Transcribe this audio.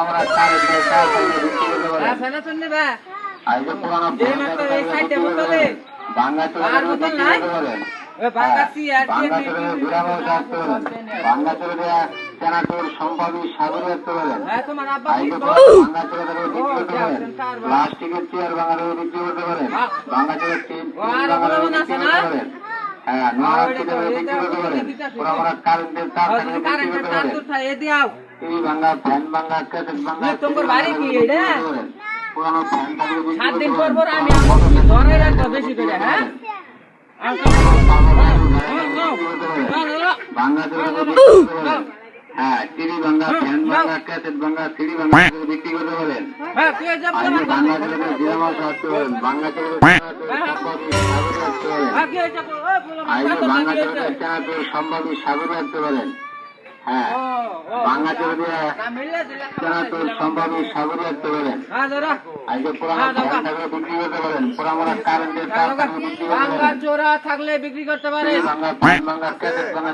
আমরা কারেন্টের তার বিক্রি করতে পারেন। ফেনা শুননি বা আইজে পুরানো এই মাত্র এই সাইডে বোতলে ভাঙ্গা চলে আর বোতল নাই পারেন। ওই বাঙ্গাসি আর ভাঙ্গা চলে বিরামও রাখতে পারেন। ভাঙ্গা চলে দেয়া সেনাটোর সম্ভাবী সাগরে রাখতে পারেন। হ্যাঁ তোমার আব্বা আইজে কি ভাঙ্গা চলে বিক্রি করতে পারেন। প্লাস্টিকের চেয়ার ভাঙালে বিক্রি করতে পারেন। ভাঙ্গা চলে তিন ভাঙালে বিক্রি করতে পারেন। হ্যাঁ নোয়ার থেকে বিক্রি করতে পারেন। পুরানো কারেন্টের তার থেকে বিক্রি করতে পারেন। টিভি ভাঙ্গা, ফ্যান ভাঙ্গা, ক্যাসেট ভাঙ্গা, তোমার বাড়ি কি এটা? পুরানো ফ্যান থাকলে বিক্রি 7 দিন করতে পর পারেন। আমি ধরে রাখবো বেশি করে হ্যাঁ ভাঙ্গা চলে বিক্রি করতে পারেন। হ্যাঁ টিভি ভাঙ্গা, ফ্যান ভাঙ্গা, ক্যাসেট ভাঙ্গা, সিডি ভাঙ্গা বিক্রি করতে পারেন। হ্যাঁ তুই যা বল আইজে ভাঙ্গা চলে বিরামও রাখতে পারেন। ভাঙ্গা চলে হ্যাঁ কি হইছে বল আইজে ভাঙ্গা চলে সেনাটোর সম্ভাবী সাগরে রাখতে পারেন। হ্যাঁ ভাঙ্গা চলে দিয়ে সেনাটোর সম্ভাবী সাগরে রাখতে পারেন। হ্যাঁ দাদা আইজে পুরানো ফ্যান থাকলে বিক্রি করতে পারেন। পুরানো কারেন্টের তার থাকলে বিক্রি করতে ভাঙ্গা পারেন। চোরা থাকলে বিক্রি করতে পারে ভাঙ্গা, ফ্যান ভাঙ্গা, ক্যাসেট ভাঙ্গা